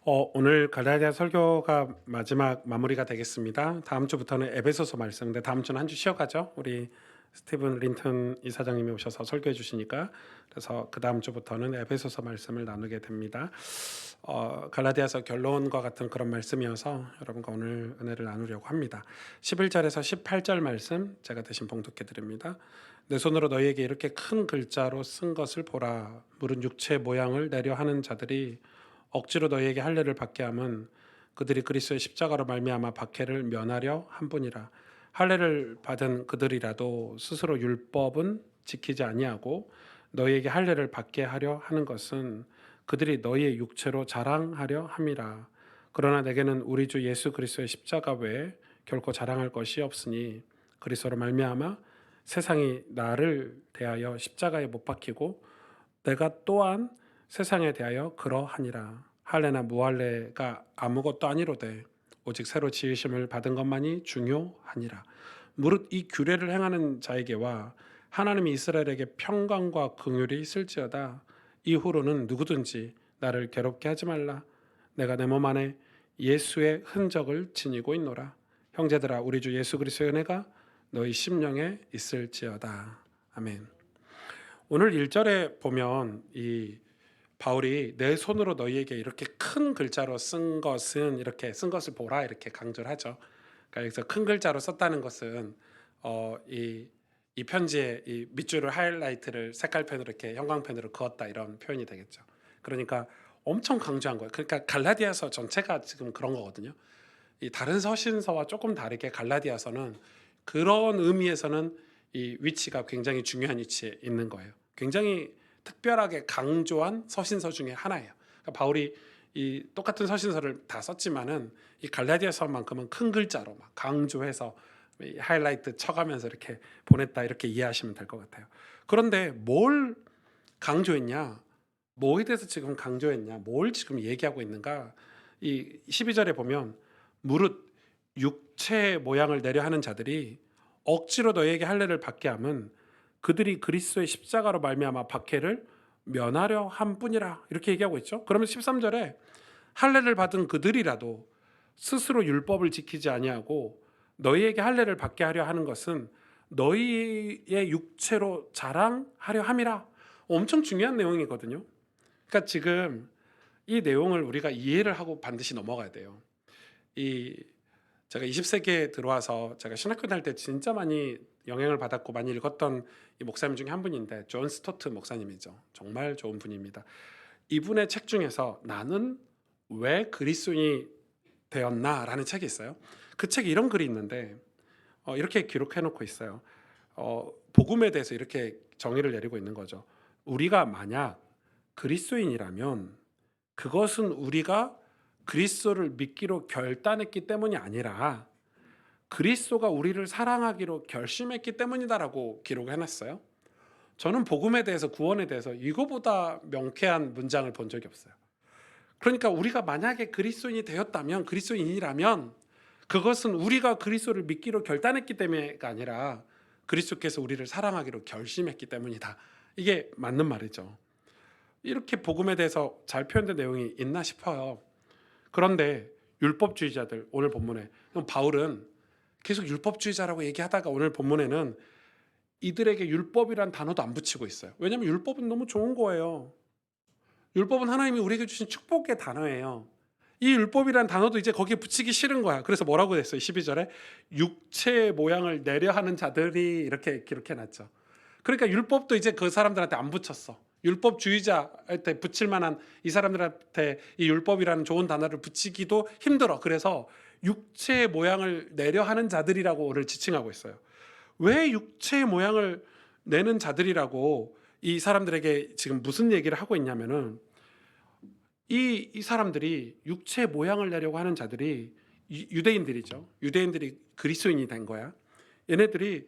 오늘 갈라디아 설교가 마지막 마무리가 되겠습니다. 다음 주부터는 에베소서 말씀. 근데 다음 주는 한 주 쉬어가죠. 우리 스티븐 린턴 이사장님이 오셔서 설교해 주시니까. 그래서 그 다음 주부터는 에베소서 말씀을 나누게 됩니다. 갈라디아서 결론과 같은 그런 말씀이어서 여러분과 오늘 은혜를 나누려고 합니다. 11절에서 18절 말씀 제가 대신 봉독해 드립니다. 내 손으로 너희에게 이렇게 큰 글자로 쓴 것을 보라. 물은 육체 모양을 내려 하는 자들이 억지로 너희에게 할례를 받게 함은 그들이 그리스도의 십자가로 말미암아 박해를 면하려 함뿐이라. 할례를 받은 그들이라도 스스로 율법은 지키지 아니하고 너희에게 할례를 받게 하려 하는 것은 그들이 너희의 육체로 자랑하려 함이라. 그러나 내게는 우리 주 예수 그리스도의 십자가 외에 결코 자랑할 것이 없으니 그리스도로 말미암아 세상이 나를 대하여 십자가에 못 박히고 내가 또한 세상에 대하여 그러하니라. 할례나 무할례가 아무것도 아니로되 오직 새로 지으심을 받은 것만이 중요하니라. 무릇 이 규례를 행하는 자에게와 하나님이 이스라엘에게 평강과 긍휼이 있을지어다. 이후로는 누구든지 나를 괴롭게 하지 말라. 내가 내 몸 안에 예수의 흔적을 지니고 있노라. 형제들아, 우리 주 예수 그리스도의 은혜가 너희 심령에 있을지어다. 아멘. 오늘 1절에 보면 이 바울이 내 손으로 너희에게 이렇게 큰 글자로 쓴 것은 이렇게 쓴 것을 보라 이렇게 강조를 하죠. 그러니까 여기서 큰 글자로 썼다는 것은 이 편지에 이 밑줄을 하이라이트를 색깔펜으로 이렇게 형광펜으로 그었다 이런 표현이 되겠죠. 그러니까 엄청 강조한 거예요. 그러니까 갈라디아서 전체가 지금 그런 거거든요. 이 다른 서신서와 조금 다르게 갈라디아서는 그런 의미에서는 이 위치가 굉장히 중요한 위치에 있는 거예요. 굉장히 특별하게 강조한 서신서 중에 하나예요. 그러니까 바울이 이 똑같은 서신서를 다 썼지만은 이 갈라디아서만큼은 큰 글자로 막 강조해서 하이라이트 쳐가면서 이렇게 보냈다 이렇게 이해하시면 될 것 같아요. 그런데 뭘 강조했냐? 뭐에 대해서 지금 강조했냐? 뭘 지금 얘기하고 있는가? 이 12절에 보면 무릇 육체의 모양을 내려 하는 자들이 억지로 너희에게 할례를 받게 함은 그들이 그리스도의 십자가로 말미암아 박해를 면하려 함뿐이라 이렇게 얘기하고 있죠. 그러면 13절에 할례를 받은 그들이라도 스스로 율법을 지키지 아니하고 너희에게 할례를 받게 하려 하는 것은 너희의 육체로 자랑하려 함이라. 엄청 중요한 내용이거든요. 그러니까 지금 이 내용을 우리가 이해를 하고 반드시 넘어가야 돼요. 이 제가 20세기에 들어와서 제가 신학교 다닐 때 진짜 많이 영향을 받았고 많이 읽었던 이 목사님 중에 한 분인데 존 스토트 목사님이죠. 정말 좋은 분입니다. 이분의 책 중에서 나는 왜 그리스도인이 되었나라는 책이 있어요. 그 책에 이런 글이 있는데 이렇게 기록해 놓고 있어요. 복음에 대해서 이렇게 정의를 내리고 있는 거죠. 우리가 만약 그리스도인이라면 그것은 우리가 그리스도를 믿기로 결단했기 때문이 아니라 그리스도가 우리를 사랑하기로 결심했기 때문이다라고 기록해 놨어요. 저는 복음에 대해서 구원에 대해서 이거보다 명쾌한 문장을 본 적이 없어요. 그러니까 우리가 만약에 그리스도인이 되었다면 그리스도인이라면 그것은 우리가 그리스도를 믿기로 결단했기 때문이가 아니라 그리스도께서 우리를 사랑하기로 결심했기 때문이다. 이게 맞는 말이죠. 이렇게 복음에 대해서 잘 표현된 내용이 있나 싶어요. 그런데 율법주의자들 오늘 본문에 바울은 계속 율법주의자라고 얘기하다가 오늘 본문에는 이들에게 율법이란 단어도 안 붙이고 있어요. 왜냐하면 율법은 너무 좋은 거예요. 율법은 하나님이 우리에게 주신 축복의 단어예요. 이 율법이란 단어도 이제 거기에 붙이기 싫은 거야. 그래서 뭐라고 됐어요? 12절에 육체의 모양을 내려 하는 자들이 이렇게 기록해놨죠. 그러니까 율법도 이제 그 사람들한테 안 붙였어. 율법주의자한테 붙일 만한 이 사람들한테 이 율법이라는 좋은 단어를 붙이기도 힘들어. 그래서 육체의 모양을 내려 하는 자들이라고 오늘 지칭하고 있어요. 왜 육체의 모양을 내는 자들이라고 이 사람들에게 지금 무슨 얘기를 하고 있냐면은 이 사람들이 육체의 모양을 내려고 하는 자들이 유대인들이죠. 유대인들이 그리스도인이 된 거야. 얘네들이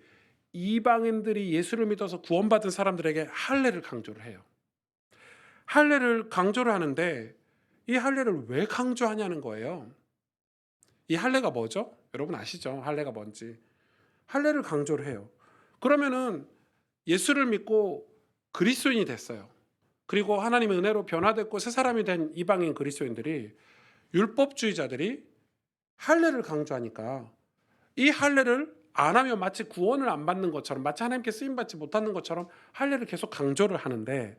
이방인들이 예수를 믿어서 구원받은 사람들에게 할례를 강조를 해요. 할례를 강조를 하는데 이 할례를 왜 강조하냐는 거예요. 이 할례가 뭐죠? 여러분 아시죠? 할례가 뭔지. 할례를 강조를 해요. 그러면은 예수를 믿고 그리스도인이 됐어요. 그리고 하나님의 은혜로 변화됐고 새 사람이 된 이방인 그리스도인들이 율법주의자들이 할례를 강조하니까 이 할례를 안 하면 마치 구원을 안 받는 것처럼, 마치 하나님께 쓰임 받지 못하는 것처럼 할례를 계속 강조를 하는데,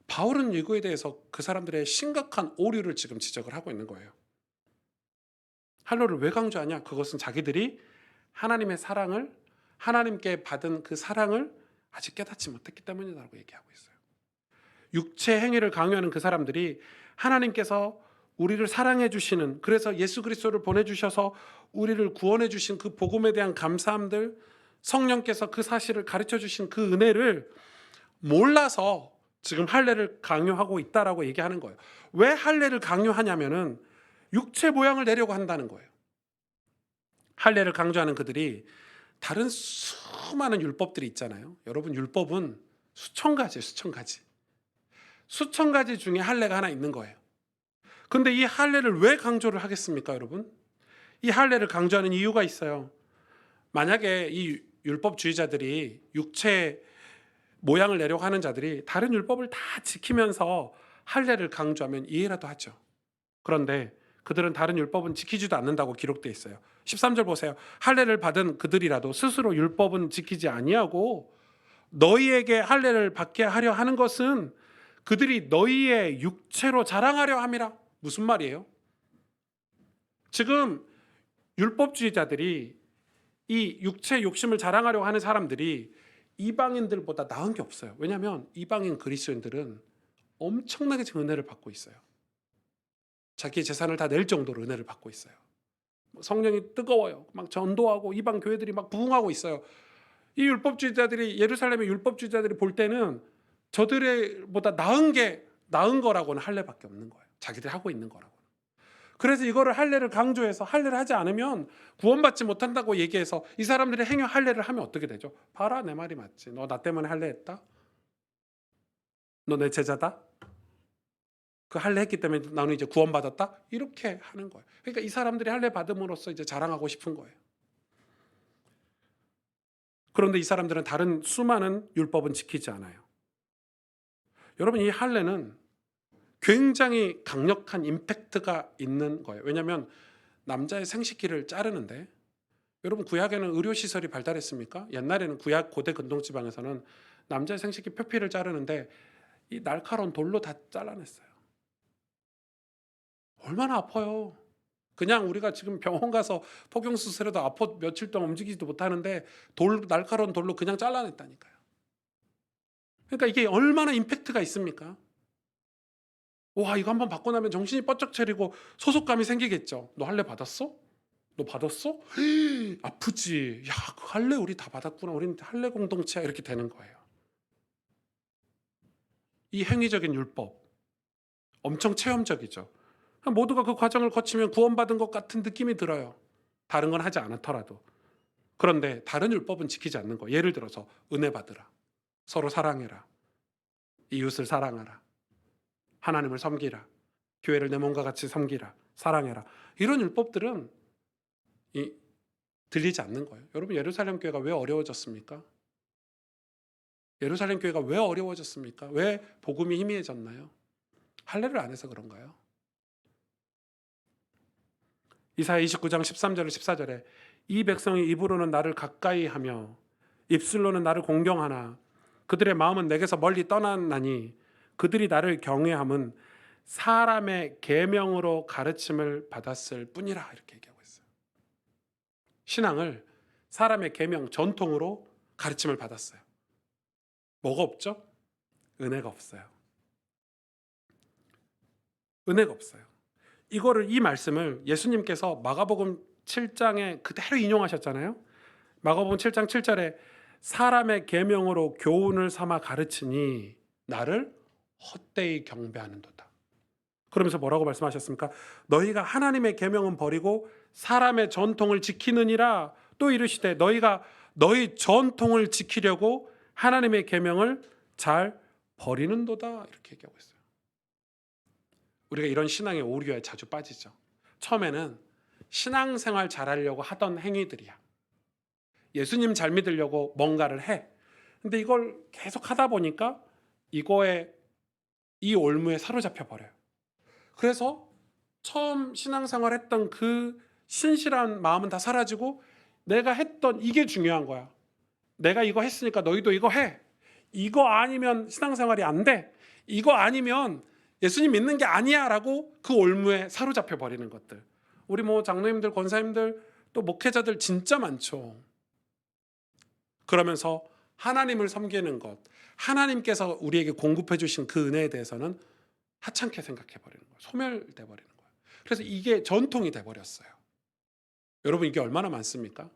바울은 이거에 대해서 그 사람들의 심각한 오류를 지금 지적을 하고 있는 거예요. 할례를 왜 강조하냐? 그것은 자기들이 하나님의 사랑을, 하나님께 받은 그 사랑을 아직 깨닫지 못했기 때문이라고 얘기하고 있어요. 육체 행위를 강요하는 그 사람들이 하나님께서 우리를 사랑해 주시는, 그래서 예수 그리스도를 보내주셔서 우리를 구원해 주신 그 복음에 대한 감사함들, 성령께서 그 사실을 가르쳐 주신 그 은혜를 몰라서 지금 할례를 강요하고 있다라고 얘기하는 거예요. 왜 할례를 강요하냐면은 육체 모양을 내려고 한다는 거예요. 할례를 강조하는 그들이 다른 수많은 율법들이 있잖아요. 여러분, 율법은 수천 가지 중에 할례가 하나 있는 거예요. 근데 이 할례를 왜 강조를 하겠습니까, 여러분? 이 할례를 강조하는 이유가 있어요. 만약에 이 율법주의자들이, 육체 모양을 내려고 하는 자들이 다른 율법을 다 지키면서 할례를 강조하면 이해라도 하죠. 그런데 그들은 다른 율법은 지키지도 않는다고 기록되어 있어요. 13절 보세요. 할례를 받은 그들이라도 스스로 율법은 지키지 아니하고 너희에게 할례를 받게 하려 하는 것은 그들이 너희의 육체로 자랑하려 함이라. 무슨 말이에요? 지금 율법주의자들이, 이 육체 욕심을 자랑하려고 하는 사람들이 이방인들보다 나은 게 없어요. 왜냐하면 이방인 그리스도인들은 엄청나게 지금 은혜를 받고 있어요. 자기 재산을 다 낼 정도로 은혜를 받고 있어요. 성령이 뜨거워요. 막 전도하고 이방 교회들이 막 부흥하고 있어요. 이 율법주의자들이, 예루살렘의 율법주의자들이 볼 때는 저들보다 나은 거라고는 할례밖에 없는 거예요. 자기들이 하고 있는 거라고. 그래서 이거를 할례를 강조해서 할례를 하지 않으면 구원받지 못한다고 얘기해서 이 사람들이 행여 할례를 하면 어떻게 되죠? 봐라, 내 말이 맞지. 너 나 때문에 할례했다? 너 내 제자다? 그 할례 했기 때문에 나는 이제 구원받았다? 이렇게 하는 거예요. 그러니까 이 사람들이 할례 받음으로써 이제 자랑하고 싶은 거예요. 그런데 이 사람들은 다른 수많은 율법은 지키지 않아요. 여러분, 이 할례는 굉장히 강력한 임팩트가 있는 거예요. 왜냐하면 남자의 생식기를 자르는데, 여러분, 구약에는 의료시설이 발달했습니까? 옛날에는 구약 고대 근동지방에서는 남자의 생식기 표피를 자르는데 이 날카로운 돌로 다 잘라냈어요. 얼마나 아파요. 그냥 우리가 지금 병원 가서 포경수술해도 아파 며칠 동안 움직이지도 못하는데 날카로운 돌로 그냥 잘라냈다니까요. 그러니까 이게 얼마나 임팩트가 있습니까? 와, 이거 한번 받고 나면 정신이 번쩍 차리고 소속감이 생기겠죠. 너 할례 받았어? 너 받았어? 아프지. 야, 그 할례 우리 다 받았구나. 우리는 할례 공동체야. 이렇게 되는 거예요. 이 행위적인 율법 엄청 체험적이죠. 모두가 그 과정을 거치면 구원받은 것 같은 느낌이 들어요. 다른 건 하지 않았더라도. 그런데 다른 율법은 지키지 않는 거예요. 예를 들어서 은혜 받으라. 서로 사랑해라. 이웃을 사랑하라. 하나님을 섬기라. 교회를 내 몸과 같이 섬기라. 사랑해라. 이런 율법들은 들리지 않는 거예요. 여러분, 예루살렘 교회가 왜 어려워졌습니까? 예루살렘 교회가 왜 어려워졌습니까? 왜 복음이 희미해졌나요? 할례를 안 해서 그런가요? 이사야 29장 13절 14절에 이 백성이 입으로는 나를 가까이 하며 입술로는 나를 공경하나 그들의 마음은 내게서 멀리 떠났나니 그들이 나를 경외함은 사람의 계명으로 가르침을 받았을 뿐이라. 이렇게 얘기하고 있어요. 신앙을 사람의 계명, 전통으로 가르침을 받았어요. 뭐가 없죠? 은혜가 없어요. 은혜가 없어요. 이 말씀을 예수님께서 마가복음 7장에 그대로 인용하셨잖아요. 마가복음 7장 7절에 사람의 계명으로 교훈을 삼아 가르치니 나를 헛되이 경배하는도다. 그러면서 뭐라고 말씀하셨습니까? 너희가 하나님의 계명은 버리고 사람의 전통을 지키느니라. 또 이르시되 너희가 너희 전통을 지키려고 하나님의 계명을 잘 버리는도다. 이렇게 얘기하고 있어요. 우리가 이런 신앙의 오류에 자주 빠지죠. 처음에는 신앙생활 잘하려고 하던 행위들이야. 예수님 잘 믿으려고 뭔가를 해. 근데 이걸 계속 하다 보니까 이 올무에 사로잡혀 버려요. 그래서 처음 신앙생활 했던 그 신실한 마음은 다 사라지고 내가 했던 이게 중요한 거야. 내가 이거 했으니까 너희도 이거 해. 이거 아니면 신앙생활이 안 돼. 이거 아니면 예수님 믿는 게 아니야라고 그 올무에 사로잡혀 버리는 것들. 우리 뭐 장로님들, 권사님들, 또 목회자들 진짜 많죠. 그러면서 하나님을 섬기는 것, 하나님께서 우리에게 공급해 주신 그 은혜에 대해서는 하찮게 생각해 버리는 거예요. 소멸돼 버리는 거예요. 그래서 이게 전통이 돼 버렸어요. 여러분 이게 얼마나 많습니까?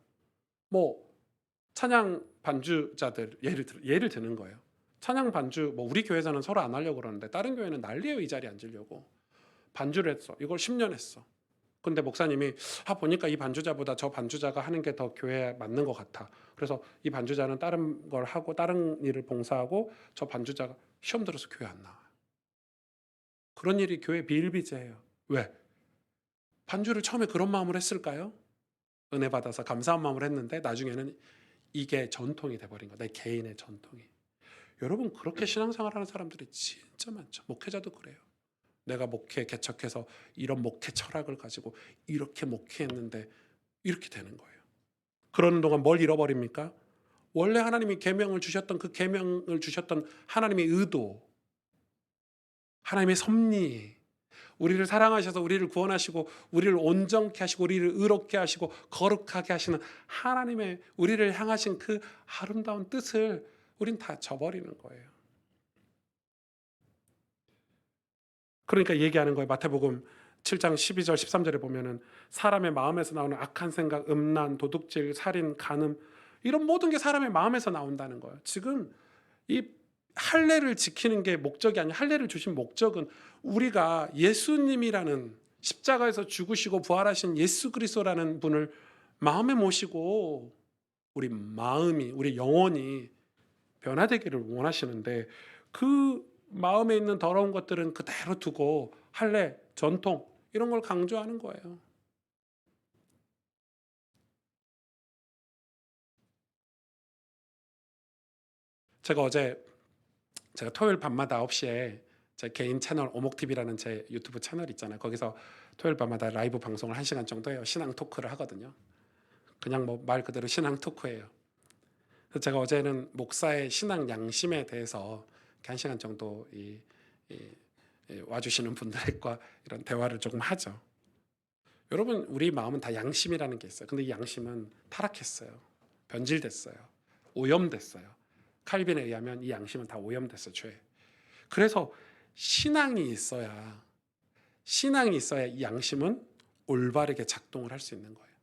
뭐 찬양 반주자들 예를 드는 거예요. 찬양 반주 뭐 우리 교회에서는 서로 안 하려고 그러는데 다른 교회는 난리예요. 이 자리에 앉으려고. 반주를 했어. 이걸 10년 했어. 근데 목사님이 보니까 이 반주자보다 저 반주자가 하는 게 더 교회에 맞는 것 같아. 그래서 이 반주자는 다른 걸 하고 다른 일을 봉사하고 저 반주자가 시험 들어서 교회 안 나와. 그런 일이 교회 비일비재해요. 왜? 반주를 처음에 그런 마음으로 했을까요? 은혜 받아서 감사한 마음으로 했는데 나중에는 이게 전통이 돼버린 거야. 내 개인의 전통이. 여러분 그렇게 신앙생활하는 사람들이 진짜 많죠. 목회자도 그래요. 내가 목회 개척해서 이런 목회 철학을 가지고 이렇게 목회했는데 이렇게 되는 거예요. 그러는 동안 뭘 잃어버립니까? 원래 하나님이 계명을 주셨던 그 계명을 주셨던 하나님의 의도, 하나님의 섭리, 우리를 사랑하셔서 우리를 구원하시고 우리를 온전케 하시고 우리를 의롭게 하시고 거룩하게 하시는 하나님의 우리를 향하신 그 아름다운 뜻을 우린 다 저버리는 거예요. 그러니까 얘기하는 거예요. 마태복음 7장 12절 13절에 보면은 사람의 마음에서 나오는 악한 생각, 음란, 도둑질, 살인, 간음 이런 모든 게 사람의 마음에서 나온다는 거예요. 지금 이 할례를 지키는 게 목적이 아니라 할례를 주신 목적은 우리가 예수님이라는 십자가에서 죽으시고 부활하신 예수 그리스도라는 분을 마음에 모시고 우리 마음이 우리 영혼이 변화되기를 원하시는데 그 마음에 있는 더러운 것들은 그대로 두고 할례, 전통 이런 걸 강조하는 거예요. 제가 토요일 밤마다 9시에 제 개인 채널 오목TV라는 제 유튜브 채널 있잖아요. 거기서 토요일 밤마다 라이브 방송을 1시간 정도 해요. 신앙 토크를 하거든요. 그냥 뭐 말 그대로 신앙 토크예요. 그래서 제가 어제는 목사의 신앙 양심에 대해서 1시간 정도 와주시는 분들과 이런 대화를 조금 하죠. 여러분 우리 마음은 다 양심이라는 게 있어요. 근데 이 양심은 타락했어요. 변질됐어요. 오염됐어요. 칼빈에 의하면 이 양심은 다 오염됐어요. 죄. 그래서 신앙이 있어야 이 양심은 올바르게 작동을 할 수 있는 거예요.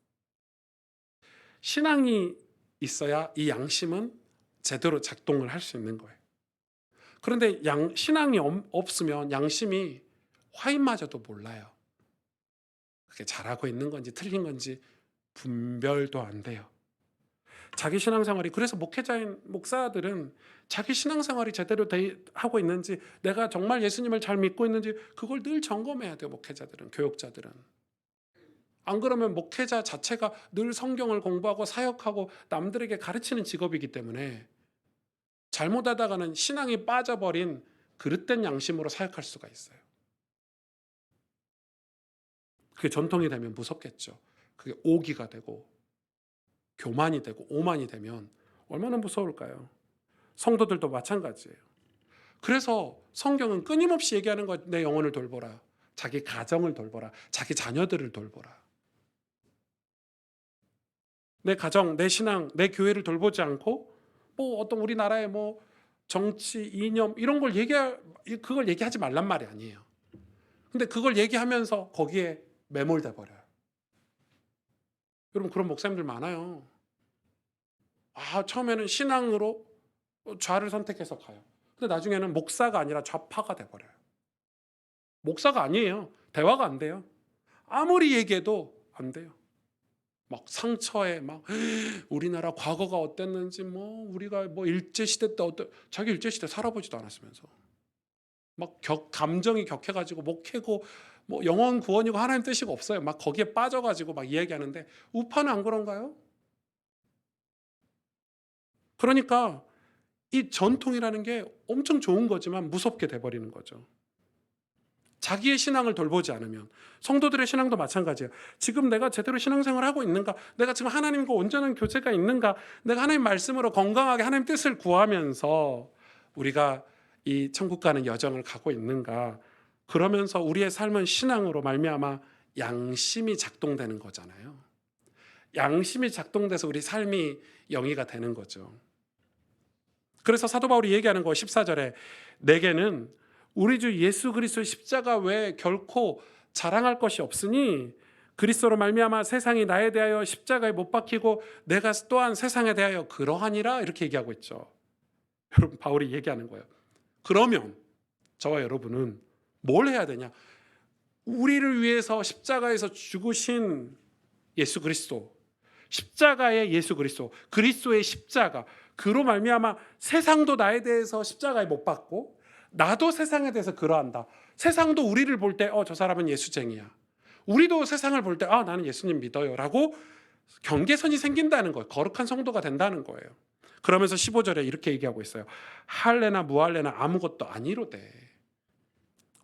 신앙이 있어야 이 양심은 제대로 작동을 할 수 있는 거예요. 그런데 신앙이 없으면 양심이 화인마저도 몰라요. 그게 잘하고 있는 건지 틀린 건지 분별도 안 돼요. 자기 신앙생활이 그래서 목사들은 자기 신앙생활이 제대로 하고 있는지 내가 정말 예수님을 잘 믿고 있는지 그걸 늘 점검해야 돼요. 목회자들은 교역자들은. 안 그러면 목회자 자체가 늘 성경을 공부하고 사역하고 남들에게 가르치는 직업이기 때문에 잘못하다가는 신앙이 빠져버린 그릇된 양심으로 사역할 수가 있어요. 그게 전통이 되면 무섭겠죠. 그게 오기가 되고 교만이 되고 오만이 되면 얼마나 무서울까요? 성도들도 마찬가지예요. 그래서 성경은 끊임없이 얘기하는 거 내 영혼을 돌보라. 자기 가정을 돌보라. 자기 자녀들을 돌보라. 내 가정, 내 신앙, 내 교회를 돌보지 않고 뭐 어떤 우리나라의 뭐 정치, 이념 이런 걸 그걸 얘기하지 말란 말이 아니에요. 근데 그걸 얘기하면서 거기에 매몰돼 버려요. 여러분 그런 목사님들 많아요. 처음에는 신앙으로 좌를 선택해서 가요. 근데 나중에는 목사가 아니라 좌파가 돼 버려요. 목사가 아니에요. 대화가 안 돼요. 아무리 얘기해도 안 돼요. 막 상처에 막 우리나라 과거가 어땠는지 뭐 우리가 뭐 일제 시대 때 자기 일제 시대 살아보지도 않았으면서 막 감정이 격해가지고 목회고 뭐 영원 구원이고 하나님 뜻이고 없어요. 막 거기에 빠져가지고 막 이야기하는데 우파는 안 그런가요? 그러니까 이 전통이라는 게 엄청 좋은 거지만 무섭게 돼버리는 거죠. 자기의 신앙을 돌보지 않으면. 성도들의 신앙도 마찬가지예요. 지금 내가 제대로 신앙생활을 하고 있는가? 내가 지금 하나님과 온전한 교제가 있는가? 내가 하나님 말씀으로 건강하게 하나님 뜻을 구하면서 우리가 이 천국 가는 여정을 가고 있는가? 그러면서 우리의 삶은 신앙으로 말미암아 양심이 작동되는 거잖아요. 양심이 작동돼서 우리 삶이 영이가 되는 거죠. 그래서 사도 바울이 얘기하는 거 14절에 내게는 우리 주 예수 그리스도의 십자가 외에 결코 자랑할 것이 없으니 그리스도로 말미암아 세상이 나에 대하여 십자가에 못 박히고 내가 또한 세상에 대하여 그러하니라 이렇게 얘기하고 있죠. 여러분 바울이 얘기하는 거예요. 그러면 저와 여러분은 뭘 해야 되냐? 우리를 위해서 십자가에서 죽으신 예수 그리스도, 십자가의 예수 그리스도, 그리스도의 십자가, 그로 말미암아 세상도 나에 대해서 십자가에 못 박고 나도 세상에 대해서 그러한다. 세상도 우리를 볼 때 저 사람은 예수쟁이야. 우리도 세상을 볼 때 나는 예수님 믿어요 라고 경계선이 생긴다는 거예요. 거룩한 성도가 된다는 거예요. 그러면서 15절에 이렇게 얘기하고 있어요. 할례나 무할례나 아무것도 아니로되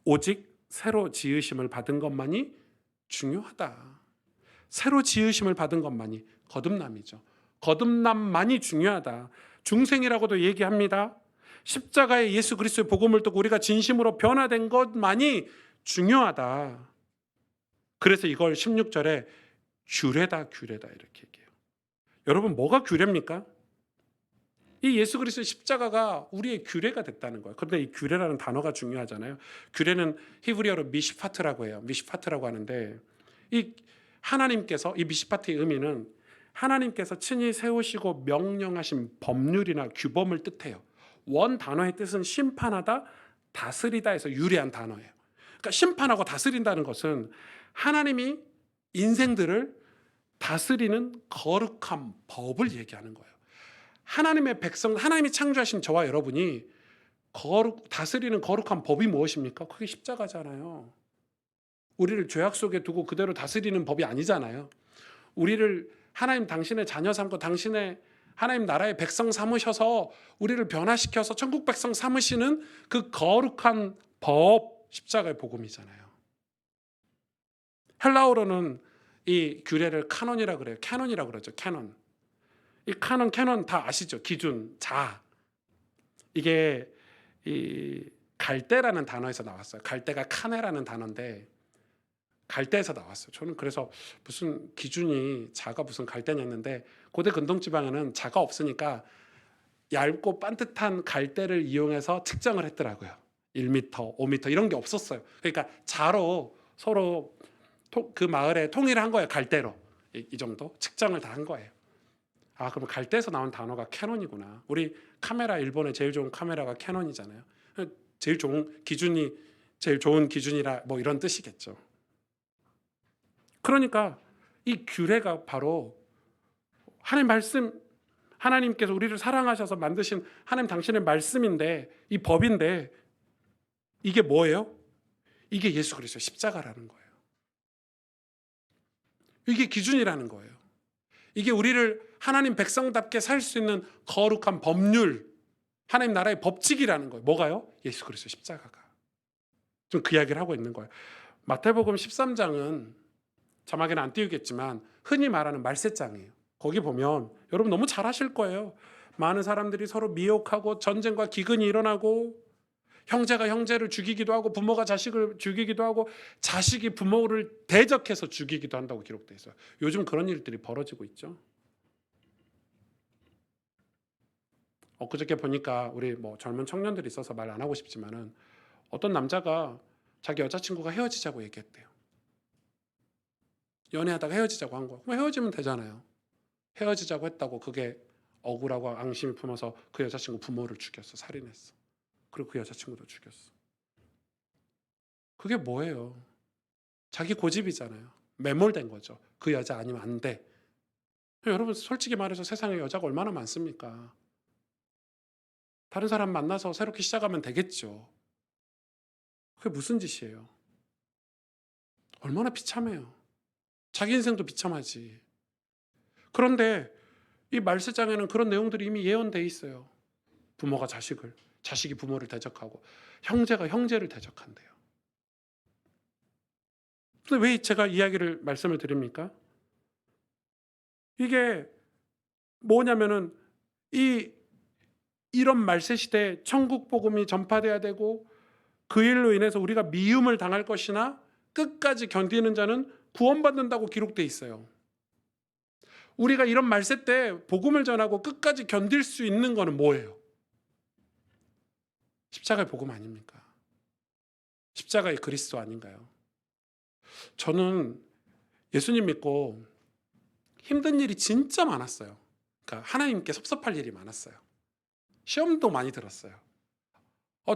오직 새로 지으심을 받은 것만이 중요하다. 새로 지으심을 받은 것만이 거듭남이죠. 거듭남만이 중요하다. 중생이라고도 얘기합니다. 십자가의 예수 그리스도의 복음을 듣고 우리가 진심으로 변화된 것만이 중요하다. 그래서 이걸 16절에 규례다 이렇게 얘기해요. 여러분 뭐가 규례입니까? 이 예수 그리스도의 십자가가 우리의 규례가 됐다는 거예요. 그런데 이 규례라는 단어가 중요하잖아요. 규례는 히브리어로 미시파트라고 해요. 미시파트라고 하는데 이 하나님께서 이 미시파트의 의미는 하나님께서 친히 세우시고 명령하신 법률이나 규범을 뜻해요. 원 단어의 뜻은 심판하다, 다스리다에서 유래한 단어예요. 그러니까 심판하고 다스린다는 것은 하나님이 인생들을 다스리는 거룩한 법을 얘기하는 거예요. 하나님의 백성, 하나님이 창조하신 저와 여러분이 다스리는 거룩한 법이 무엇입니까? 그게 십자가잖아요. 우리를 죄악 속에 두고 그대로 다스리는 법이 아니잖아요. 우리를 하나님 당신의 자녀 삼고 당신의 하나님 나라의 백성 삼으셔서 우리를 변화시켜서 천국 백성 삼으시는 그 거룩한 법, 십자가의 복음이잖아요. 헬라어로는 이 규례를 카논이라 그래요. 캐논이라 그러죠. 캐논. 이 캐논 다 아시죠? 기준, 자. 이게 이 갈대라는 단어에서 나왔어요. 갈대가 카네라는 단어인데 갈대에서 나왔어요. 저는 그래서 무슨 기준이 자가 무슨 갈대냐는데 고대 근동 지방에는 자가 없으니까 얇고 반듯한 갈대를 이용해서 측정을 했더라고요. 1m, 5m 이런 게 없었어요. 그러니까 자로 서로 그 마을에 통일을 한 거예요. 갈대로 이 정도 측정을 다 한 거예요. 그럼 갈대에서 나온 단어가 캐논이구나. 우리 카메라 일본의 제일 좋은 카메라가 캐논이잖아요. 제일 좋은 기준이 제일 좋은 기준이라 뭐 이런 뜻이겠죠. 그러니까 이 규례가 바로 하나님 말씀, 하나님께서 우리를 사랑하셔서 만드신 하나님 당신의 말씀인데 이 법인데 이게 뭐예요? 이게 예수 그리스도의 십자가라는 거예요. 이게 기준이라는 거예요. 이게 우리를 하나님 백성답게 살 수 있는 거룩한 법률, 하나님 나라의 법칙이라는 거예요. 뭐가요? 예수 그리스도의 십자가가. 좀 그 이야기를 하고 있는 거예요. 마태복음 13장은 자막에는 안 띄우겠지만 흔히 말하는 말세장이에요. 거기 보면 여러분 너무 잘 아실 거예요. 많은 사람들이 서로 미혹하고 전쟁과 기근이 일어나고 형제가 형제를 죽이기도 하고 부모가 자식을 죽이기도 하고 자식이 부모를 대적해서 죽이기도 한다고 기록되어 있어요. 요즘 그런 일들이 벌어지고 있죠. 엊그저께 보니까 우리 뭐 젊은 청년들이 있어서 말 안 하고 싶지만은 어떤 남자가 자기 여자친구가 헤어지자고 얘기했대요. 연애하다가 헤어지자고 한 거야. 그럼 헤어지면 되잖아요. 헤어지자고 했다고 그게 억울하고 앙심이 품어서 그 여자친구 부모를 죽였어. 살인했어. 그리고 그 여자친구도 죽였어. 그게 뭐예요? 자기 고집이잖아요. 매몰된 거죠. 그 여자 아니면 안 돼. 여러분 솔직히 말해서 세상에 여자가 얼마나 많습니까? 다른 사람 만나서 새롭게 시작하면 되겠죠. 그게 무슨 짓이에요? 얼마나 비참해요. 자기 인생도 비참하지. 그런데 이 말세장에는 그런 내용들이 이미 예언돼 있어요. 부모가 자식을, 자식이 부모를 대적하고 형제가 형제를 대적한대요. 근데 왜 제가 이야기를 말씀을 드립니까? 이게 뭐냐면은 이 이런 말세 시대에 천국 복음이 전파돼야 되고 그 일로 인해서 우리가 미움을 당할 것이나 끝까지 견디는 자는 구원받는다고 기록돼 있어요. 우리가 이런 말세 때 복음을 전하고 끝까지 견딜 수 있는 거는 뭐예요? 십자가의 복음 아닙니까? 십자가의 그리스도 아닌가요? 저는 예수님 믿고 힘든 일이 진짜 많았어요. 그러니까 하나님께 섭섭할 일이 많았어요. 시험도 많이 들었어요.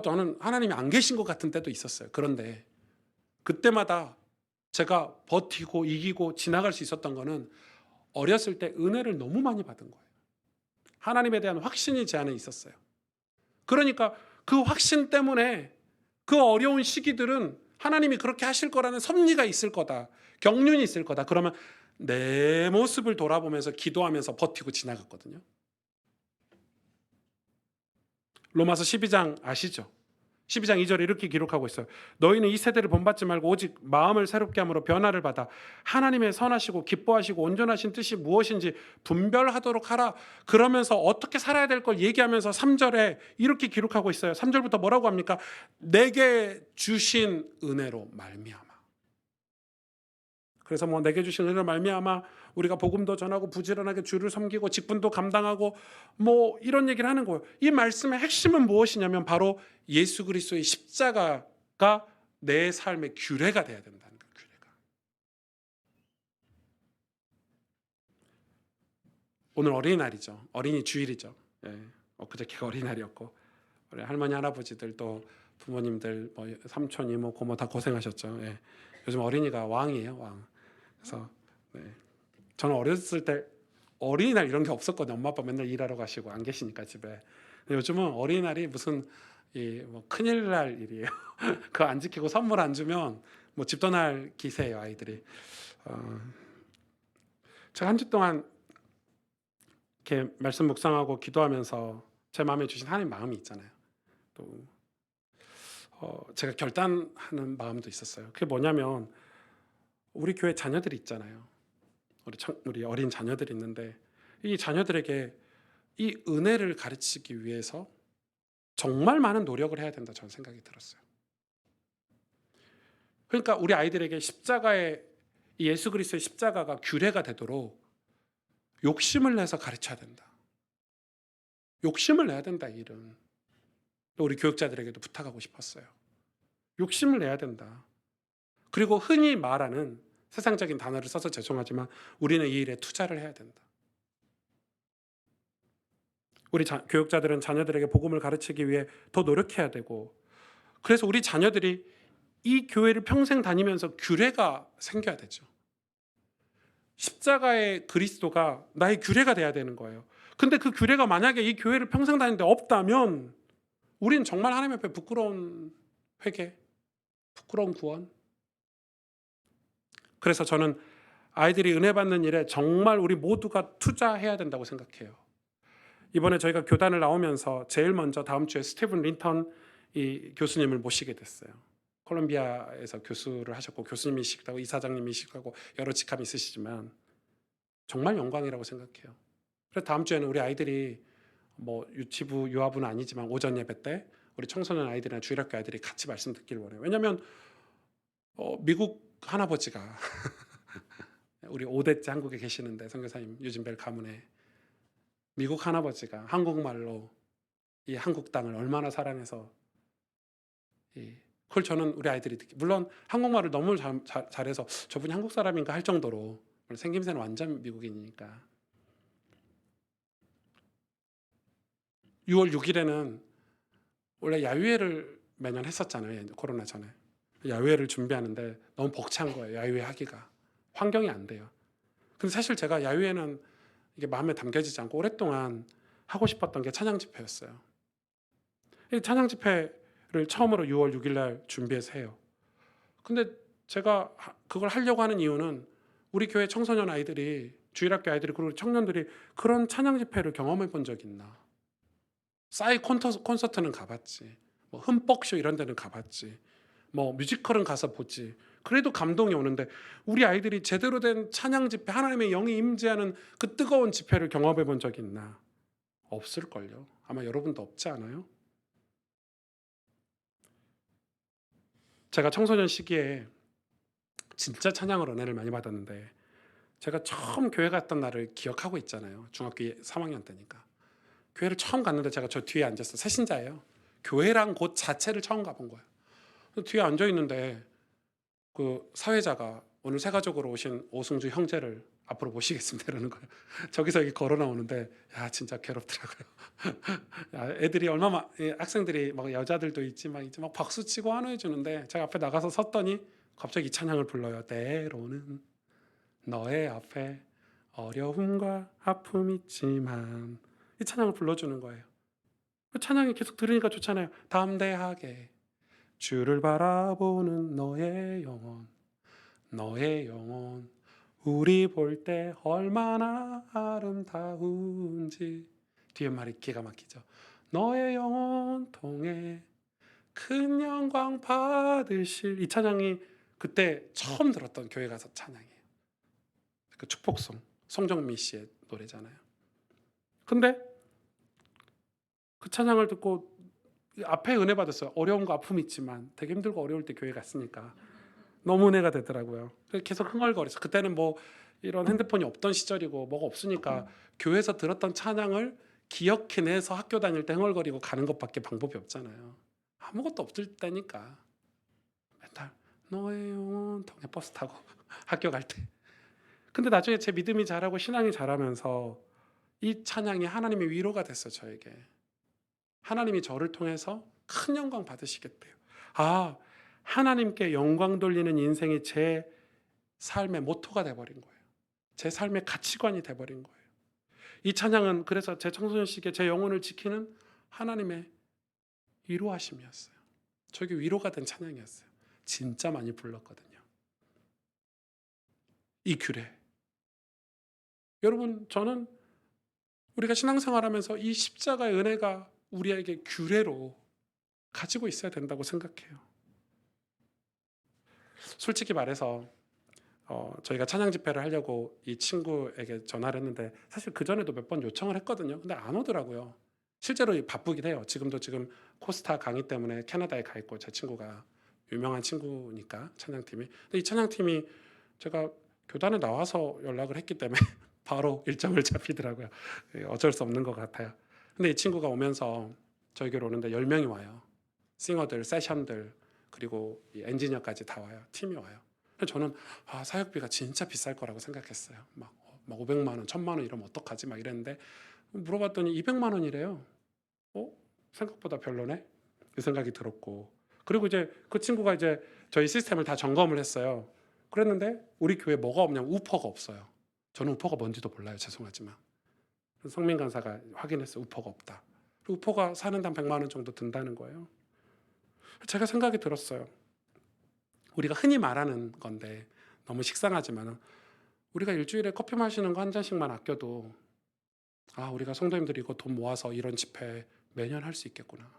저는 하나님이 안 계신 것 같은 때도 있었어요. 그런데 그때마다 제가 버티고 이기고 지나갈 수 있었던 거는 어렸을 때 은혜를 너무 많이 받은 거예요. 하나님에 대한 확신이 제 안에 있었어요. 그러니까 그 확신 때문에 그 어려운 시기들은 하나님이 그렇게 하실 거라는 섭리가 있을 거다. 경륜이 있을 거다. 그러면 내 모습을 돌아보면서 기도하면서 버티고 지나갔거든요. 로마서 12장 아시죠? 12장 2절에 이렇게 기록하고 있어요. 너희는 이 세대를 본받지 말고 오직 마음을 새롭게 함으로 변화를 받아 하나님의 선하시고 기뻐하시고 온전하신 뜻이 무엇인지 분별하도록 하라. 그러면서 어떻게 살아야 될 걸 얘기하면서 3절에 이렇게 기록하고 있어요. 3절부터 뭐라고 합니까? 내게 주신 은혜로 말미암아. 그래서 뭐 내게 주신 은혜로 말미암아 우리가 복음도 전하고 부지런하게 주를 섬기고 직분도 감당하고 뭐 이런 얘기를 하는 거예요. 이 말씀의 핵심은 무엇이냐면 바로 예수 그리스도의 십자가가 내 삶의 규례가 돼야 된다는 거예요. 규례가. 오늘 어린이날이죠. 어린이 주일이죠. 예. 엊그저께가 어린이날이었고 우리 할머니 할아버지들 또 부모님들 뭐 삼촌 이모 고모 다 고생하셨죠. 예. 요즘 어린이가 왕이에요. 왕. 그래서 네. 저는 어렸을 때 어린이날 이런 게 없었거든요. 엄마 아빠 맨날 일하러 가시고 안 계시니까 집에. 근데 요즘은 어린이날이 무슨 뭐 큰일 날 일이에요. 그거 안 지키고 선물 안 주면 뭐 집 떠날 기세예요, 아이들이. 제가 한 주 동안 이렇게 말씀 묵상하고 기도하면서 제 마음에 주신 하나님 마음이 있잖아요. 또 제가 결단하는 마음도 있었어요. 그게 뭐냐면 우리 교회 자녀들이 있잖아요. 우리 어린 자녀들이 있는데 이 자녀들에게 이 은혜를 가르치기 위해서 정말 많은 노력을 해야 된다 저는 생각이 들었어요. 그러니까 우리 아이들에게 십자가의 이 예수 그리스도의 십자가가 규례가 되도록 욕심을 내서 가르쳐야 된다. 욕심을 내야 된다 이 일은. 또 우리 교육자들에게도 부탁하고 싶었어요. 욕심을 내야 된다. 그리고 흔히 말하는 세상적인 단어를 써서 죄송하지만 우리는 이 일에 투자를 해야 된다. 우리 교육자들은 자녀들에게 복음을 가르치기 위해 더 노력해야 되고 그래서 우리 자녀들이 이 교회를 평생 다니면서 규례가 생겨야 되죠. 십자가의 그리스도가 나의 규례가 돼야 되는 거예요. 근데 그 규례가 만약에 이 교회를 평생 다니는데 없다면 우린 정말 하나님 앞에 부끄러운 회개, 부끄러운 구원. 그래서 저는 아이들이 은혜 받는 일에 정말 우리 모두가 투자해야 된다고 생각해요. 이번에 저희가 교단을 나오면서 제일 먼저 다음 주에 스티븐 린턴 이 교수님을 모시게 됐어요. 콜롬비아에서 교수를 하셨고 교수님이시기도 하고 이사장님이시기도 하고 여러 직함이 있으시지만 정말 영광이라고 생각해요. 그래서 다음 주에는 우리 아이들이 뭐 유치부 유아부는 아니지만 오전 예배 때 우리 청소년 아이들이나 주일학교 아이들이 같이 말씀 듣기를 원해요. 왜냐하면 미국 할아버지가 우리 5대째 한국에 계시는데 선교사님 유진벨 가문에 미국 할아버지가 한국말로 이 한국 땅을 얼마나 사랑해서 그걸 저는 우리 아이들이 듣기 물론 한국말을 너무 잘해서 저분이 한국 사람인가 할 정도로 생김새는 완전 미국인이니까 6월 6일에는 원래 야유회를 매년 했었잖아요. 코로나 전에. 야유회를 준비하는데 너무 벅찬 거예요. 야유회 하기가. 환경이 안 돼요. 근데 사실 제가 야유회는 이게 마음에 담겨지지 않고 오랫동안 하고 싶었던 게 찬양 집회였어요. 이 찬양 집회를 처음으로 6월 6일 날 준비해서 해요. 근데 제가 그걸 하려고 하는 이유는 우리 교회 청소년 아이들이 주일학교 아이들이 그리고 청년들이 그런 찬양 집회를 경험해 본 적이 있나. 싸이 콘서트는 가봤지. 뭐 흠뻑쇼 이런 데는 가봤지. 뭐 뮤지컬은 가서 보지. 그래도 감동이 오는데 우리 아이들이 제대로 된 찬양 집회, 하나님의 영이 임재하는 그 뜨거운 집회를 경험해 본 적이 있나? 없을걸요. 아마 여러분도 없지 않아요? 제가 청소년 시기에 진짜 찬양으로 은혜를 많이 받았는데 제가 처음 교회 갔던 날을 기억하고 있잖아요. 중학교 3학년 때니까. 교회를 처음 갔는데 제가 저 뒤에 앉았어요. 새신자예요. 교회란 곳 자체를 처음 가본 거예요. 뒤에 앉아 있는데 그 사회자가 오늘 새가족으로 오신 오승주 형제를 앞으로 모시겠습니다 이러는 거예요. 저기서 여기 걸어 나오는데 야 진짜 괴롭더라고요. 야, 애들이 얼마나 학생들이 막 여자들도 있지 막 이제 막 박수 치고 환호해 주는데 제가 앞에 나가서 섰더니 갑자기 이 찬양을 불러요. 때로는 너의 앞에 어려움과 아픔 있지만 이 찬양을 불러주는 거예요. 그 찬양이 계속 들으니까 좋잖아요. 담대하게 주를 바라보는 너의 영혼, 너의 영혼 우리 볼 때 얼마나 아름다운지. 뒤에 말이 기가 막히죠. 너의 영혼 통해 큰 영광 받으실. 이 찬양이 그때 처음 들었던 교회 가서 찬양이에요. 그 축복송, 송정미 씨의 노래잖아요. 근데 그 찬양을 듣고 앞에 은혜 받았어요. 어려움과 아픔이 있지만 되게 힘들고 어려울 때 교회 갔으니까 너무 은혜가 되더라고요. 그래서 계속 흥얼거려서 그때는 뭐 이런 핸드폰이 없던 시절이고 뭐가 없으니까 교회에서 들었던 찬양을 기억해내서 학교 다닐 때 흥얼거리고 가는 것밖에 방법이 없잖아요. 아무것도 없을 때니까 맨날 너의 영혼 통해 버스 타고 학교 갈 때. 근데 나중에 제 믿음이 자라고 신앙이 자라면서 이 찬양이 하나님의 위로가 됐어요. 저에게. 하나님이 저를 통해서 큰 영광 받으시겠대요. 아, 하나님께 영광 돌리는 인생이 제 삶의 모토가 돼버린 거예요. 제 삶의 가치관이 돼버린 거예요. 이 찬양은 그래서 제 청소년 시기에 제 영혼을 지키는 하나님의 위로하심이었어요. 저게 위로가 된 찬양이었어요. 진짜 많이 불렀거든요. 이 규례. 여러분, 저는 우리가 신앙생활하면서 이 십자가의 은혜가 우리에게 규례로 가지고 있어야 된다고 생각해요. 솔직히 말해서 저희가 찬양 집회를 하려고 이 친구에게 전화를 했는데 사실 그전에도 몇 번 요청을 했거든요. 근데 안 오더라고요. 실제로 바쁘긴 해요. 지금 코스타 강의 때문에 캐나다에 가 있고 제 친구가 유명한 친구니까 찬양팀이. 근데 이 찬양팀이 제가 교단에 나와서 연락을 했기 때문에 바로 일정을 잡히더라고요. 어쩔 수 없는 것 같아요. 근데 이 친구가 오면서 저에게로 오는데 10명이 와요. 싱어들, 세션들 그리고 이 엔지니어까지 다 와요. 팀이 와요. 저는 사역비가 진짜 비쌀 거라고 생각했어요. 막 500만 원, 1000만 원 이러면 어떡하지? 막 이랬는데 물어봤더니 200만 원이래요. 생각보다 별로네? 그 생각이 들었고. 그리고 이제 그 친구가 이제 저희 시스템을 다 점검을 했어요. 그랬는데 우리 교회 뭐가 없냐면 우퍼가 없어요. 저는 우퍼가 뭔지도 몰라요. 죄송하지만. 성민 간사가 확인했어요. 우퍼가 없다. 우퍼가 사는 당 100만 원 정도 든다는 거예요. 제가 생각이 들었어요. 우리가 흔히 말하는 건데 너무 식상하지만 우리가 일주일에 커피 마시는 거 한 잔씩만 아껴도 우리가 성도님들이 이거 돈 모아서 이런 집회 매년 할 수 있겠구나.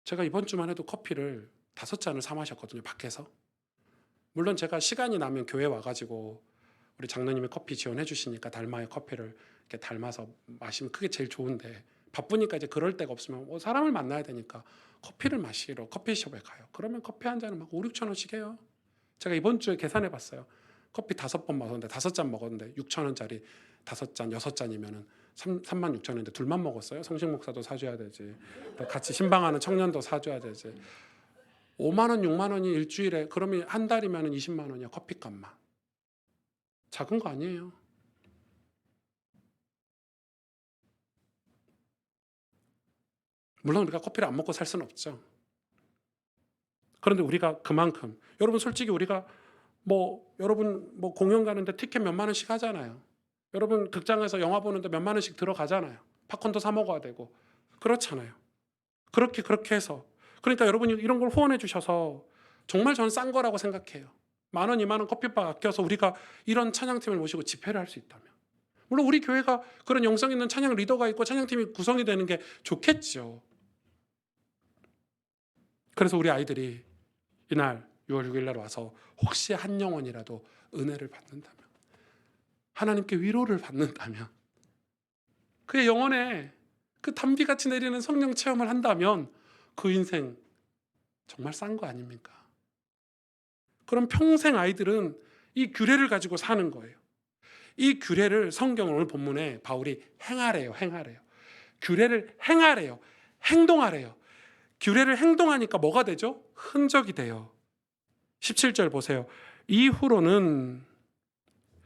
제가 이번 주만 해도 커피를 5잔을 사 마셨거든요. 밖에서. 물론 제가 시간이 나면 교회 와가지고 우리 장로님이 커피 지원해 주시니까 달마의 커피를 이렇게 닮아서 마시면 그게 제일 좋은데 바쁘니까 이제 그럴 데가 없으면 사람을 만나야 되니까 커피를 마시러 커피숍에 가요. 그러면 커피 한 잔을 막 5, 6천 원씩 해요. 제가 이번 주에 계산해 봤어요. 커피 5번 먹었는데 5잔 먹었는데 6천 원짜리 5잔, 6잔이면은 3만 6천 원인데 둘만 먹었어요. 성식 목사도 사줘야 되지. 또 같이 신방하는 청년도 사줘야 되지. 5만 원, 6만 원이 일주일에 그러면 한 달이면 20만 원이야. 커피값만. 작은 거 아니에요. 물론 우리가 커피를 안 먹고 살 수는 없죠. 그런데 우리가 그만큼 여러분 솔직히 우리가 여러분 공연 가는데 티켓 몇만 원씩 하잖아요. 여러분 극장에서 영화 보는데 몇만 원씩 들어가잖아요. 팝콘도 사 먹어야 되고 그렇잖아요. 그렇게 해서 그러니까 여러분이 이런 걸 후원해 주셔서 정말 저는 싼 거라고 생각해요. 10,000원, 20,000원 커피값 아껴서 우리가 이런 찬양팀을 모시고 집회를 할 수 있다면 물론 우리 교회가 그런 영성 있는 찬양 리더가 있고 찬양팀이 구성이 되는 게 좋겠죠. 그래서 우리 아이들이 이날 6월 6일 날 와서 혹시 한 영혼이라도 은혜를 받는다면, 하나님께 위로를 받는다면, 그의 영혼에 그 단비같이 내리는 성령 체험을 한다면 그 인생 정말 싼 거 아닙니까? 그럼 평생 아이들은 이 규례를 가지고 사는 거예요. 이 규례를 성경 오늘 본문에 바울이 행하래요. 규례를 행하래요. 행동하래요. 규례를 행동하니까 뭐가 되죠? 흔적이 돼요. 17절 보세요. 이후로는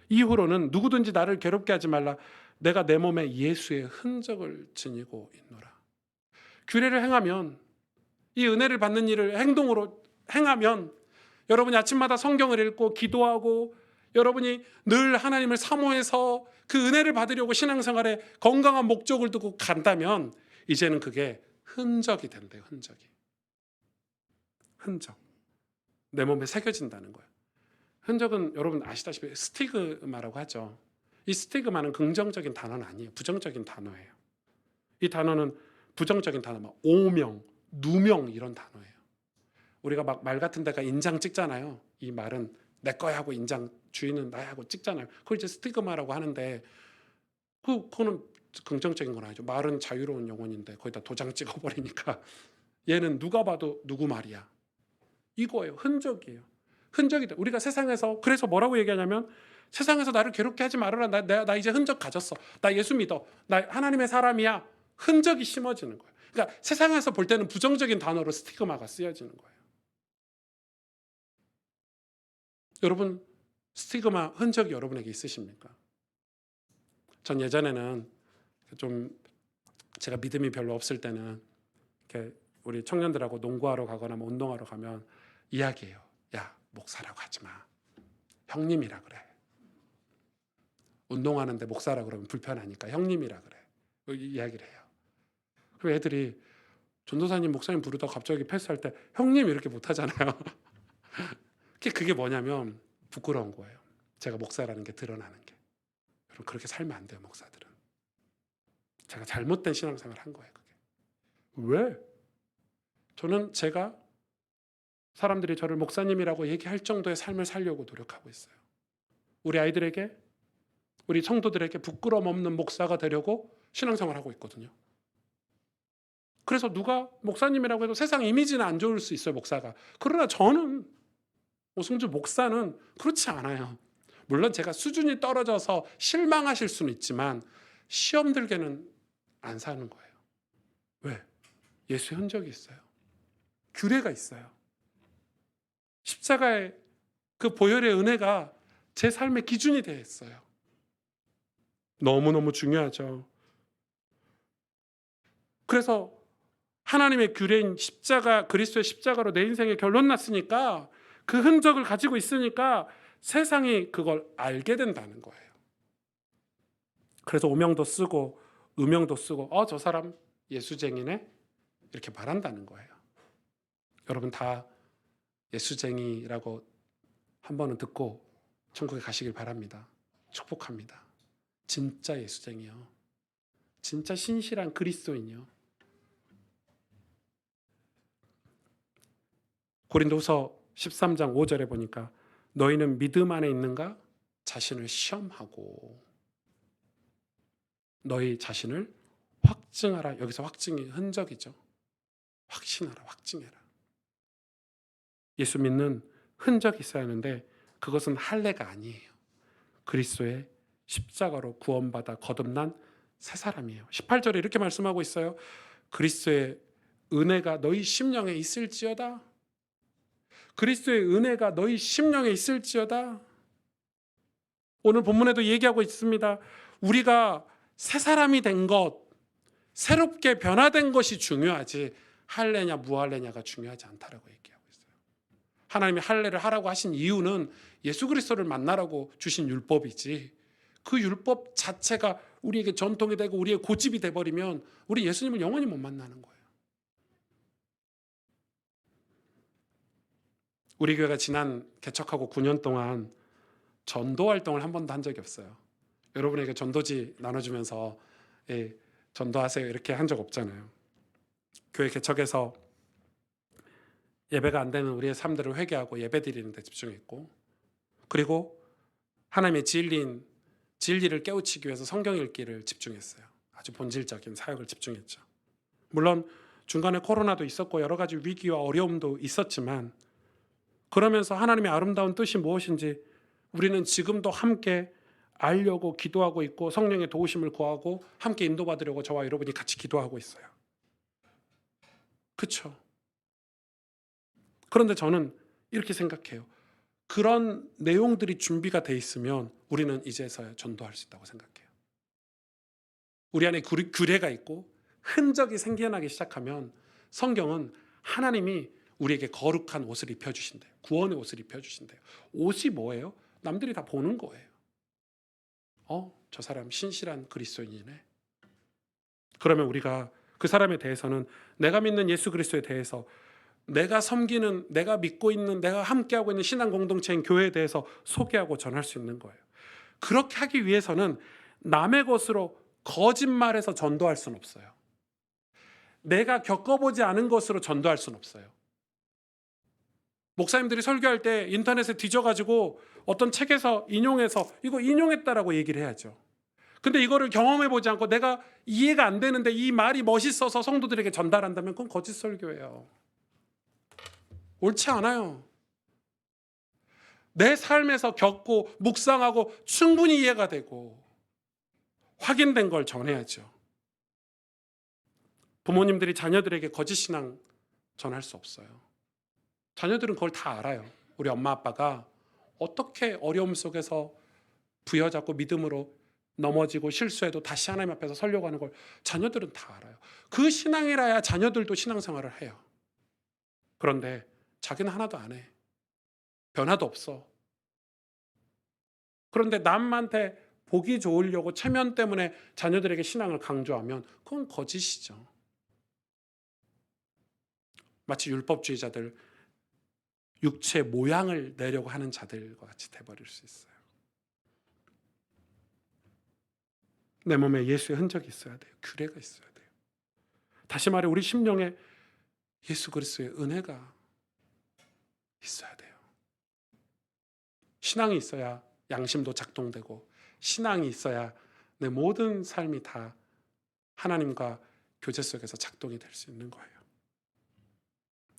누구든지 나를 괴롭게 하지 말라. 내가 내 몸에 예수의 흔적을 지니고 있노라. 규례를 행하면, 이 은혜를 받는 일을 행동으로 행하면, 여러분이 아침마다 성경을 읽고 기도하고 여러분이 늘 하나님을 사모해서 그 은혜를 받으려고 신앙생활에 건강한 목적을 두고 간다면 이제는 그게 흔적이 된대요. 흔적. 내 몸에 새겨진다는 거예요. 흔적은 여러분 아시다시피 스티그마라고 하죠. 이 스티그마는 긍정적인 단어는 아니에요. 부정적인 단어예요. 이 단어는 부정적인 단어, 막 오명, 누명 이런 단어예요. 우리가 막 말 같은 데가 인장 찍잖아요. 이 말은 내 거야 하고 인장, 주인은 나야 하고 찍잖아요. 그걸 이제 스티그마라고 하는데 그거는 긍정적인 건 아니죠. 말은 자유로운 영혼인데 거기다 도장 찍어버리니까 얘는 누가 봐도 누구 말이야. 이거예요. 흔적이에요. 흔적이다. 우리가 세상에서 그래서 뭐라고 얘기하냐면 세상에서 나를 괴롭게 하지 말아라. 나 이제 흔적 가졌어. 나 예수 믿어. 나 하나님의 사람이야. 흔적이 심어지는 거예요. 그러니까 세상에서 볼 때는 부정적인 단어로 스티그마가 쓰여지는 거예요. 여러분 스티그마 흔적이 여러분에게 있으십니까? 전 예전에는 좀 제가 믿음이 별로 없을 때는 이렇게 우리 청년들하고 농구하러 가거나 뭐 운동하러 가면 이야기해요. 야, 목사라고 하지 마. 형님이라 그래. 운동하는데 목사라 그러면 불편하니까 형님이라 그래. 이야기를 해요. 그리고 애들이 전도사님, 목사님 부르다 갑자기 패스할 때 형님 이렇게 못하잖아요. 그게 뭐냐면 부끄러운 거예요. 제가 목사라는 게 드러나는 게. 여러분 그렇게 살면 안 돼요. 목사들은. 제가 잘못된 신앙생활을 한 거예요. 그게. 왜? 저는 제가 사람들이 저를 목사님이라고 얘기할 정도의 삶을 살려고 노력하고 있어요. 우리 아이들에게, 우리 성도들에게 부끄러움 없는 목사가 되려고 신앙생활을 하고 있거든요. 그래서 누가 목사님이라고 해도 세상 이미지는 안 좋을 수 있어요. 목사가. 그러나 저는 오승주 목사는 그렇지 않아요. 물론 제가 수준이 떨어져서 실망하실 수는 있지만 시험 들게는 안 사는 거예요. 왜? 예수의 흔적이 있어요. 규례가 있어요. 십자가의 그 보혈의 은혜가 제 삶의 기준이 되어 있어요. 너무너무 중요하죠. 그래서 하나님의 규례인 십자가, 그리스도의 십자가로 내 인생에 결론 났으니까 그 흔적을 가지고 있으니까 세상이 그걸 알게 된다는 거예요. 그래서 오명도 쓰고 음명도 쓰고 저 사람 예수쟁이네 이렇게 말한다는 거예요. 여러분 다 예수쟁이라고 한 번은 듣고 천국에 가시길 바랍니다. 축복합니다. 진짜 예수쟁이요. 진짜 신실한 그리스도인이요. 고린도후서 13장 5절에 보니까 너희는 믿음 안에 있는가? 자신을 시험하고 너희 자신을 확증하라. 여기서 확증이 흔적이죠. 확신하라. 확증해라. 예수 믿는 흔적이 있어야 하는데 그것은 할례가 아니에요. 그리스도의 십자가로 구원받아 거듭난 새 사람이에요. 18절에 이렇게 말씀하고 있어요. 그리스도의 은혜가 너희 심령에 있을지어다. 그리스도의 은혜가 너희 심령에 있을지어다. 오늘 본문에도 얘기하고 있습니다. 우리가 새 사람이 된 것, 새롭게 변화된 것이 중요하지 할례냐 무할례냐가 중요하지 않다라고 얘기하고 있어요. 하나님이 할례를 하라고 하신 이유는 예수 그리스도를 만나라고 주신 율법이지 그 율법 자체가 우리에게 전통이 되고 우리의 고집이 돼버리면 우리 예수님을 영원히 못 만나는 거예요. 우리 교회가 지난 개척하고 9년 동안 전도 활동을 한 번도 한 적이 없어요. 여러분에게 전도지 나눠주면서 전도하세요 이렇게 한 적 없잖아요. 교회 개척해서 예배가 안 되는 우리의 삶들을 회개하고 예배 드리는 데 집중했고, 그리고 하나님의 진리를 깨우치기 위해서 성경 읽기를 집중했어요. 아주 본질적인 사역을 집중했죠. 물론 중간에 코로나도 있었고 여러 가지 위기와 어려움도 있었지만, 그러면서 하나님의 아름다운 뜻이 무엇인지 우리는 지금도 함께 알려고 기도하고 있고, 성령의 도우심을 구하고 함께 인도받으려고 저와 여러분이 같이 기도하고 있어요. 그렇죠? 그런데 저는 이렇게 생각해요. 그런 내용들이 준비가 돼 있으면 우리는 이제서야 전도할 수 있다고 생각해요. 우리 안에 규례가 있고 흔적이 생겨나기 시작하면 성경은 하나님이 우리에게 거룩한 옷을 입혀주신대요. 구원의 옷을 입혀주신대요. 옷이 뭐예요? 남들이 다 보는 거예요. 저 사람 신실한 그리스도인이네. 그러면 우리가 그 사람에 대해서는, 내가 믿는 예수 그리스도에 대해서, 내가 섬기는, 내가 믿고 있는, 내가 함께하고 있는 신앙 공동체인 교회에 대해서 소개하고 전할 수 있는 거예요. 그렇게 하기 위해서는 남의 것으로 거짓말해서 전도할 수는 없어요. 내가 겪어보지 않은 것으로 전도할 수는 없어요. 목사님들이 설교할 때 인터넷에 뒤져가지고 어떤 책에서 인용해서 이거 인용했다라고 얘기를 해야죠. 근데 이거를 경험해보지 않고 내가 이해가 안 되는데 이 말이 멋있어서 성도들에게 전달한다면 그건 거짓 설교예요. 옳지 않아요. 내 삶에서 겪고 묵상하고 충분히 이해가 되고 확인된 걸 전해야죠. 부모님들이 자녀들에게 거짓 신앙 전할 수 없어요. 자녀들은 그걸 다 알아요. 우리 엄마 아빠가 어떻게 어려움 속에서 부여잡고 믿음으로 넘어지고 실수해도 다시 하나님 앞에서 서려고 하는 걸 자녀들은 다 알아요. 그 신앙이라야 자녀들도 신앙생활을 해요. 그런데 자기는 하나도 안 해. 변화도 없어. 그런데 남한테 보기 좋으려고 체면 때문에 자녀들에게 신앙을 강조하면 그건 거짓이죠. 마치 율법주의자들, 육체 모양을 내려고 하는 자들과 같이 돼버릴 수 있어요. 내 몸에 예수의 흔적이 있어야 돼요. 규례가 있어야 돼요. 다시 말해 우리 심령에 예수 그리스도의 은혜가 있어야 돼요. 신앙이 있어야 양심도 작동되고, 신앙이 있어야 내 모든 삶이 다 하나님과 교제 속에서 작동이 될 수 있는 거예요.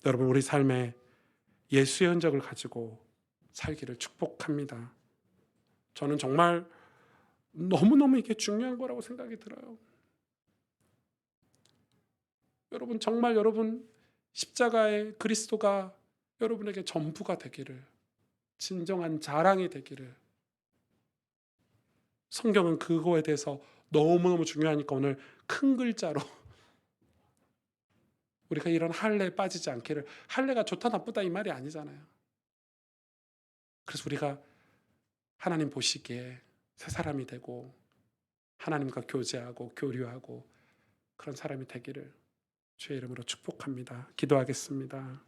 여러분, 우리 삶에 예수의 흔적을 가지고 살기를 축복합니다. 저는 정말 너무너무 이게 중요한 거라고 생각이 들어요. 여러분, 정말 여러분 십자가의 그리스도가 여러분에게 전부가 되기를, 진정한 자랑이 되기를. 성경은 그거에 대해서 너무너무 중요하니까 오늘 큰 글자로 우리가 이런 할례에 빠지지 않기를. 할례가 좋다 나쁘다 이 말이 아니잖아요. 그래서 우리가 하나님 보시기에 새 사람이 되고 하나님과 교제하고 교류하고 그런 사람이 되기를 주의 이름으로 축복합니다. 기도하겠습니다.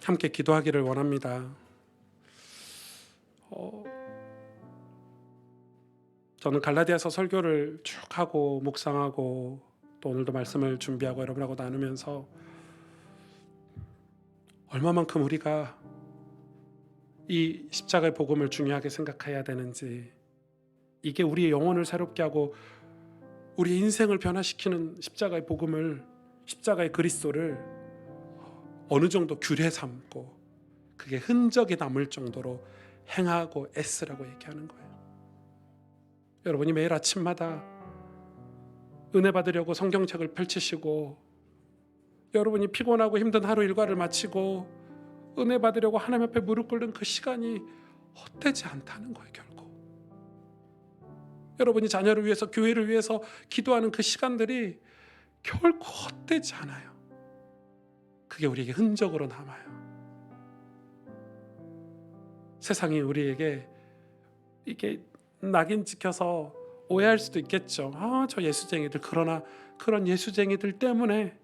함께 기도하기를 원합니다. 저는 갈라디아서 설교를 쭉 하고 묵상하고 또 오늘도 말씀을 준비하고 여러분하고 나누면서 얼마만큼 우리가 이 십자가의 복음을 중요하게 생각해야 되는지, 이게 우리의 영혼을 새롭게 하고 우리 인생을 변화시키는 십자가의 복음을, 십자가의 그리스도를 어느 정도 규례 삼고 그게 흔적이 남을 정도로 행하고 애쓰라고 얘기하는 거예요. 여러분이 매일 아침마다 은혜 받으려고 성경책을 펼치시고, 여러분이 피곤하고 힘든 하루 일과를 마치고 은혜 받으려고 하나님 앞에 무릎 꿇는 그 시간이 헛되지 않다는 거예요. 결국 여러분이 자녀를 위해서, 교회를 위해서 기도하는 그 시간들이 결코 헛되지 않아요. 그게 우리에게 흔적으로 남아요. 세상이 우리에게 이게 낙인 찍혀서 오해할 수도 있겠죠. 저 예수쟁이들. 그러나 그런 예수쟁이들 때문에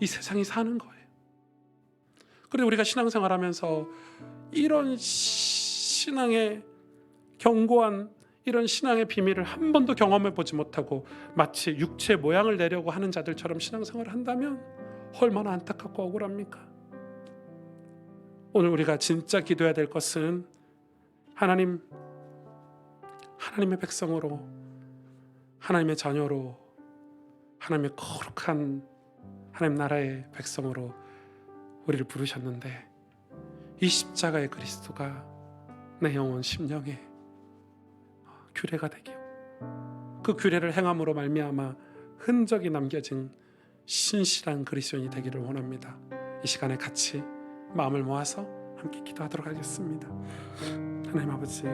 이 세상이 사는 거예요. 그리고 우리가 신앙생활하면서 이런 신앙의 견고한 이런 신앙의 비밀을 한 번도 경험해 보지 못하고 마치 육체 모양을 내려고 하는 자들처럼 신앙생활을 한다면 얼마나 안타깝고 억울합니까? 오늘 우리가 진짜 기도해야 될 것은 하나님의 백성으로, 하나님의 자녀로, 하나님의 거룩한 하나님 나라의 백성으로 우리를 부르셨는데, 이 십자가의 그리스도가 내 영혼 심령에 규례가 되게, 그 규례를 행함으로 말미암아 흔적이 남겨진 신실한 그리스도인이 되기를 원합니다. 이 시간에 같이 마음을 모아서 함께 기도하도록 하겠습니다. 하나님 아버지,